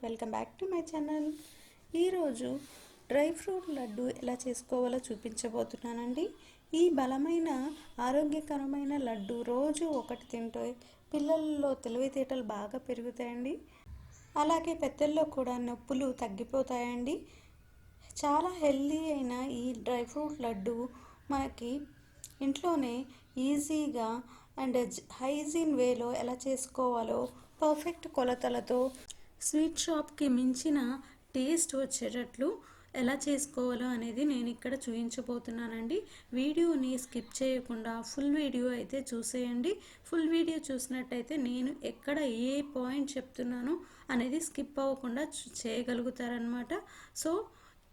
Welcome back to my channel. ఈరోజు dry fruit laddu ఎలా చేసుకోవాలో చూపించబోతున్నానండి. ఈ బలమైన ఆరోగ్యకరమైన లడ్డు రోజు ఒకటి తింటే పిల్లల్లో తెలివితేటలు బాగా పెరుగుతాయండి. అలాగే పెద్దల్లో కూడా నొప్పులు తగ్గిపోతాయండి. చాలా హెల్దీ అయిన ఈ డ్రై ఫ్రూట్ లడ్డు మనకి ఇంట్లోనే ఈజీగా అండ్ హైజీన్ వేలో ఎలా చేసుకోవాలో పర్ఫెక్ట్ కొలతలతో స్వీట్ షాప్కి మించిన టేస్ట్ వచ్చేటట్లు ఎలా చేసుకోవాలో అనేది నేను ఇక్కడ చూపించబోతున్నానండి. వీడియోని స్కిప్ చేయకుండా ఫుల్ వీడియో అయితే చూసేయండి. ఫుల్ వీడియో చూసినట్టయితే నేను ఎక్కడ ఏ పాయింట్ చెప్తున్నానో అనేది స్కిప్ అవ్వకుండా చేయగలుగుతారనమాట. సో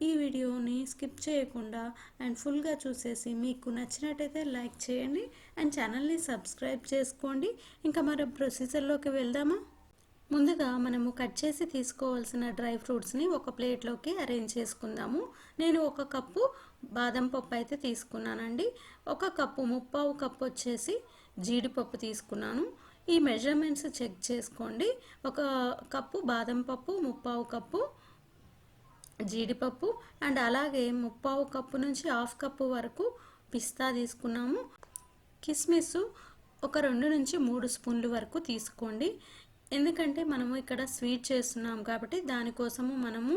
ఈ వీడియోని స్కిప్ చేయకుండా అండ్ ఫుల్గా చూసేసి మీకు నచ్చినట్టయితే లైక్ చేయండి అండ్ ఛానల్ని సబ్స్క్రైబ్ చేసుకోండి. ఇంకా మరి ప్రొసీజర్లోకి వెళ్దామా? ముందుగా మనము కట్ చేసి తీసుకోవాల్సిన డ్రై ఫ్రూట్స్ని ఒక ప్లేట్లోకి అరేంజ్ చేసుకుందాము. నేను ఒక కప్పు బాదం పప్పు అయితే తీసుకున్నానండి. ఒక కప్పు ముప్పావు కప్పు వచ్చేసి జీడిపప్పు తీసుకున్నాను. ఈ మెజర్మెంట్స్ చెక్ చేసుకోండి. ఒక కప్పు బాదం పప్పు, ముప్పావు కప్పు జీడిపప్పు అండ్ అలాగే ముప్పావు కప్పు నుంచి హాఫ్ కప్పు వరకు పిస్తా తీసుకున్నాము. కిస్మిస్ ఒక 2 నుంచి 3 స్పూన్లు వరకు తీసుకోండి. ఎందుకంటే మనము ఇక్కడ స్వీట్ చేస్తున్నాం కాబట్టి దానికోసము మనము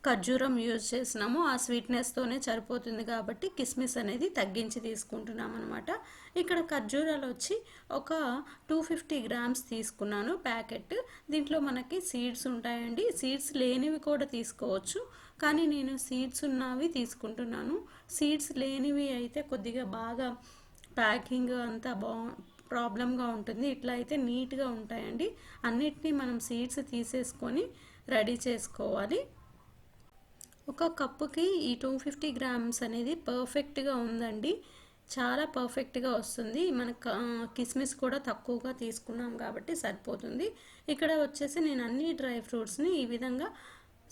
ఖర్జూరం యూజ్ చేసినాము. ఆ స్వీట్నెస్తోనే సరిపోతుంది కాబట్టి కిస్మిస్ అనేది తగ్గించి తీసుకుంటున్నాం అనమాట. ఇక్కడ ఖర్జూరాలు వచ్చి ఒక 250 గ్రామ్స్ తీసుకున్నాను ప్యాకెట్. దీంట్లో మనకి సీడ్స్ ఉంటాయండి. సీడ్స్ లేనివి కూడా తీసుకోవచ్చు, కానీ నేను సీడ్స్ ఉన్నవి తీసుకుంటున్నాను. సీడ్స్ లేనివి అయితే కొద్దిగా బాగా ప్యాకింగ్ అంతా ప్రాబ్లంగా ఉంటుంది. ఇట్లా అయితే నీట్గా ఉంటాయండి. అన్నిటినీ మనం సీడ్స్ తీసేసుకొని రెడీ చేసుకోవాలి. ఒక కప్పుకి ఈ 250 గ్రామ్స్ అనేది పర్ఫెక్ట్గా ఉందండి. చాలా పర్ఫెక్ట్గా వస్తుంది. మనకు కిస్మిస్ కూడా తక్కువగా తీసుకున్నాం కాబట్టి సరిపోతుంది. ఇక్కడ వచ్చేసి నేను అన్ని డ్రై ఫ్రూట్స్ని ఈ విధంగా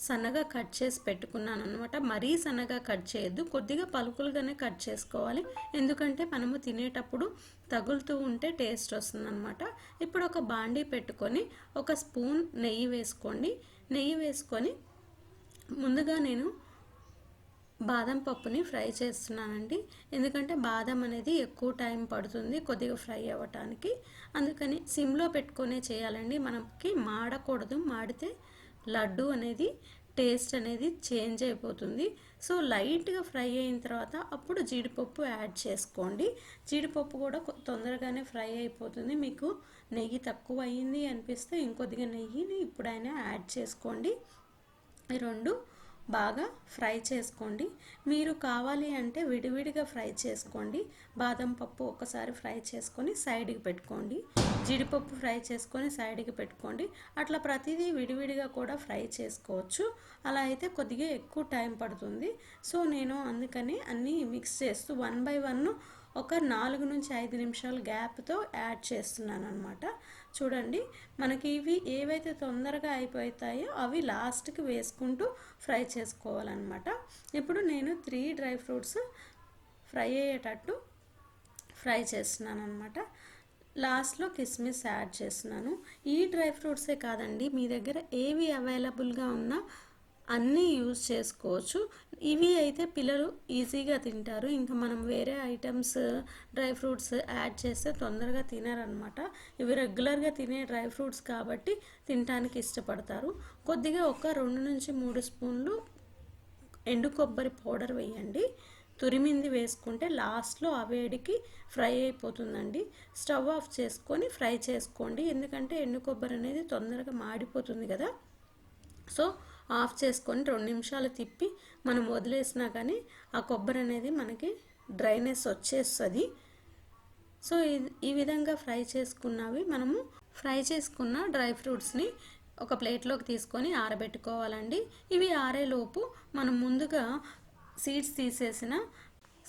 సన్నగా కట్ చేసి పెట్టుకున్నాను అనమాట. మరీ సన్నగా కట్ చేయొద్దు, కొద్దిగా పలుకులుగానే కట్ చేసుకోవాలి. ఎందుకంటే మనము తినేటప్పుడు తగులుతూ ఉంటే టేస్ట్ వస్తుంది అనమాట. ఇప్పుడు ఒక బాండీ పెట్టుకొని ఒక స్పూన్ నెయ్యి వేసుకోండి. నెయ్యి వేసుకొని ముందుగా నేను బాదం పప్పుని ఫ్రై చేస్తున్నానండి. ఎందుకంటే బాదం అనేది ఎక్కువ టైం పడుతుంది కొద్దిగా ఫ్రై అవ్వటానికి. అందుకని సిమ్లో పెట్టుకొనే చేయాలండి. మనకి మాడకూడదు. మాడితే లడ్డు అనేది టేస్ట్ అనేది చేంజ్ అయిపోతుంది. సో లైట్గా ఫ్రై అయిన తర్వాత అప్పుడు జీడిపప్పు యాడ్ చేసుకోండి. జీడిపప్పు కూడా తొందరగానే ఫ్రై అయిపోతుంది. మీకు నెయ్యి తక్కువ అయ్యింది అనిపిస్తే ఇంకొద్దిగా నెయ్యిని ఇప్పుడైనా యాడ్ చేసుకోండి. ఈ రెండు బాగా ఫ్రై చేసుకోండి. మీరు కావాలి అంటే విడివిడిగా ఫ్రై చేసుకోండి. బాదం పప్పు ఒకసారి ఫ్రై చేసుకొని సైడ్కి పెట్టుకోండి. జీడిపప్పు ఫ్రై చేసుకొని సైడ్కి పెట్టుకోండి. అట్లా ప్రతిదీ విడివిడిగా కూడా ఫ్రై చేసుకోవచ్చు. అలా అయితే కొద్దిగా ఎక్కువ టైం పడుతుంది. సో నేను అందుకని అన్నీ మిక్స్ చేస్తూ 1 by 1 ఒక 4 నుంచి 5 నిమిషాల గ్యాప్తో యాడ్ చేస్తున్నాను అనమాట. చూడండి, మనకి ఇవి ఏవైతే తొందరగా అయిపోతాయో అవి లాస్ట్కి వేసుకుంటూ ఫ్రై చేసుకోవాలన్నమాట. ఇప్పుడు నేను 3 డ్రై ఫ్రూట్స్ ఫ్రై అయ్యేటట్టు ఫ్రై చేస్తున్నాను అనమాట. లాస్ట్లో కిస్మిస్ యాడ్ చేస్తున్నాను. ఈ డ్రై ఫ్రూట్సే కాదండి, మీ దగ్గర ఏవి అవైలబుల్గా ఉన్నా అన్నీ యూజ్ చేసుకోవచ్చు. ఇవి అయితే పిల్లలు ఈజీగా తింటారు. ఇంకా మనం వేరే ఐటమ్స్ డ్రై ఫ్రూట్స్ యాడ్ చేస్తే తొందరగా తినరనమాట. ఇవి రెగ్యులర్గా తినే డ్రై ఫ్రూట్స్ కాబట్టి తినడానికి ఇష్టపడతారు. కొద్దిగా ఒక 2 నుంచి 3 స్పూన్లు ఎండు కొబ్బరి పౌడర్ వేయండి. తురిమింది వేసుకుంటే లాస్ట్లో ఆ వేడికి ఫ్రై అయిపోతుందండి. స్టవ్ ఆఫ్ చేసుకొని ఫ్రై చేసుకోండి. ఎందుకంటే ఎండు కొబ్బరి అనేది తొందరగా మాడిపోతుంది కదా. సో ఆఫ్ చేసుకొని 2 నిమిషాలు తిప్పి మనం వదిలేసినా కానీ ఆ కొబ్బరి అనేది మనకి డ్రైనెస్ వచ్చేస్తుంది. సో ఈ విధంగా ఫ్రై చేసుకున్నవి మనము ఫ్రై చేసుకున్న డ్రై ఫ్రూట్స్ని ఒక ప్లేట్లోకి తీసుకొని ఆరబెట్టుకోవాలండి. ఇవి ఆరేలోపు మనం ముందుగా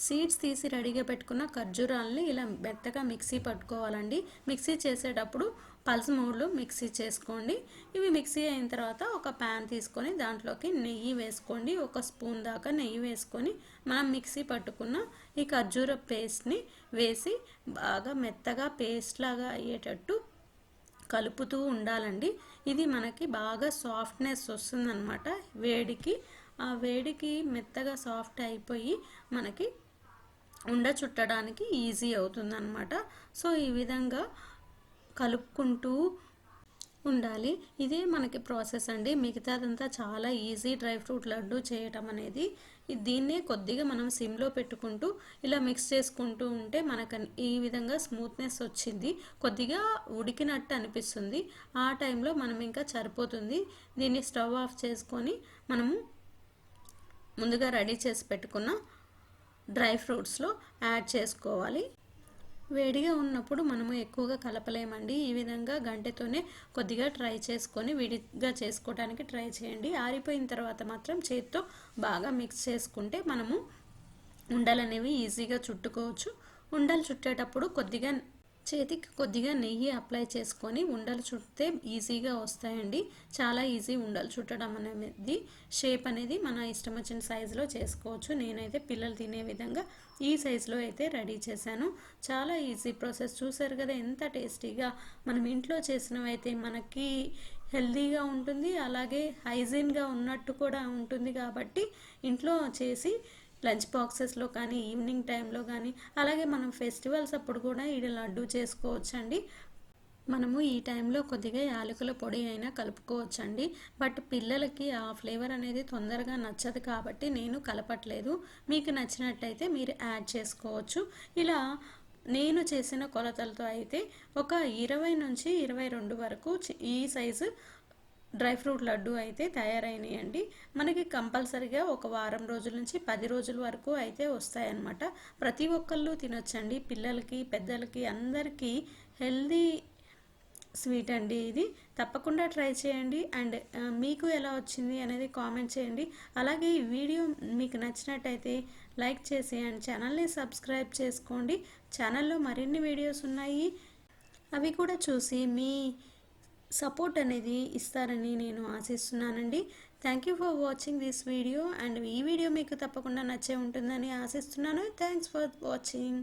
సీడ్స్ తీసి రెడీగా పెట్టుకున్న ఖర్జూరాలని ఇలా మెత్తగా మిక్సీ పట్టుకోవాలండి. మిక్సీ చేసేటప్పుడు పల్స్ మోడ్లో మిక్సీ చేసుకోండి. ఇవి మిక్సీ అయిన తర్వాత ఒక ప్యాన్ తీసుకొని దాంట్లోకి నెయ్యి వేసుకోండి. 1 స్పూన్ దాకా నెయ్యి వేసుకొని మనం మిక్సీ పట్టుకున్న ఈ ఖర్జూర పేస్ట్ని వేసి బాగా మెత్తగా పేస్ట్ లాగా అయ్యేటట్టు కలుపుతూ ఉండాలండి. ఇది మనకి బాగా సాఫ్ట్నెస్ వస్తుందన్నమాట వేడికి. ఆ వేడికి మెత్తగా సాఫ్ట్ అయిపోయి మనకి ఉండ చుట్టడానికి ఈజీ అవుతుందన్నమాట. సో ఈ విధంగా కలుపుకుంటూ ఉండాలి. ఇదే మనకి ప్రాసెస్ అండి. మిగతాదంతా చాలా ఈజీ డ్రై ఫ్రూట్ లడ్డు చేయటం అనేది. దీన్నే కొద్దిగా మనం సిమ్లో పెట్టుకుంటూ ఇలా మిక్స్ చేసుకుంటూ ఉంటే మనకు ఈ విధంగా స్మూత్నెస్ వచ్చింది. కొద్దిగా ఉడికినట్టు అనిపిస్తుంది. ఆ టైంలో మనం ఇంకా సరిపోతుంది. దీన్ని స్టవ్ ఆఫ్ చేసుకొని మనము ముందుగా రెడీ చేసి పెట్టుకున్న డ్రై ఫ్రూట్స్లో యాడ్ చేసుకోవాలి. వేడిగా ఉన్నప్పుడు మనము ఎక్కువగా కలపలేమండి. ఈ విధంగా గంటెతోనే కొద్దిగా ట్రై చేసుకొని విడిగా చేసుకోవడానికి ట్రై చేయండి. ఆరిపోయిన తర్వాత మాత్రం చేతితో బాగా మిక్స్ చేసుకుంటే మనము ఉండలు అనేవి ఈజీగా చుట్టుకోవచ్చు. ఉండలు చుట్టేటప్పుడు చేతికి కొద్దిగా నెయ్యి అప్లై చేసుకొని ఉండలు చుట్టితే ఈజీగా వస్తాయండి. చాలా ఈజీ ఉండలు చుట్టడం అనేది. షేప్ అనేది మన ఇష్టం వచ్చిన సైజులో చేసుకోవచ్చు. నేనైతే పిల్లలు తినే విధంగా ఈ సైజులో అయితే రెడీ చేశాను. చాలా ఈజీ ప్రాసెస్. చూసారు కదా ఎంత టేస్టీగా. మనం ఇంట్లో చేసినవి అయితే మనకి హెల్తీగా ఉంటుంది, అలాగే హైజీన్గా ఉన్నట్టు కూడా ఉంటుంది. కాబట్టి ఇంట్లో చేసి లంచ్ బాక్సెస్లో కానీ ఈవినింగ్ టైంలో కానీ అలాగే మనం ఫెస్టివల్స్ అప్పుడు కూడా ఈ లడ్డు చేసుకోవచ్చండి. మనము ఈ టైంలో కొద్దిగా యాలకుల పొడి అయినా కలుపుకోవచ్చండి. బట్ పిల్లలకి ఆ ఫ్లేవర్ అనేది తొందరగా నచ్చదు కాబట్టి నేను కలపట్లేదు. మీకు నచ్చినట్టయితే మీరు యాడ్ చేసుకోవచ్చు. ఇలా నేను చేసిన కొలతలతో అయితే ఒక 20 నుంచి 22 వరకు ఈ సైజు డ్రై ఫ్రూట్ లడ్డు అయితే తయారైనాయండి. మనకి కంపల్సరిగా ఒక వారం రోజుల నుంచి 10 రోజుల వరకు అయితే వస్తాయన్నమాట. ప్రతి ఒక్కళ్ళు తినొచ్చండి. పిల్లలకి పెద్దలకి అందరికీ హెల్దీ స్వీట్ అండి ఇది. తప్పకుండా ట్రై చేయండి. అండ్ మీకు ఎలా వచ్చింది అనేది కామెంట్ చేయండి. అలాగే ఈ వీడియో మీకు నచ్చినట్టయితే లైక్ చేసి అండ్ ఛానల్ని సబ్స్క్రైబ్ చేసుకోండి. ఛానల్లో మరిన్ని వీడియోస్ ఉన్నాయి, అవి కూడా చూసి మీ సపోర్ట్ అనేది ఇస్తారని నేను ఆశిస్తున్నానండి. Thank you for watching this video. And ఈ వీడియో మీకు తప్పకుండా నచ్చే ఉంటుందని ఆశిస్తున్నాను. Thanks for watching.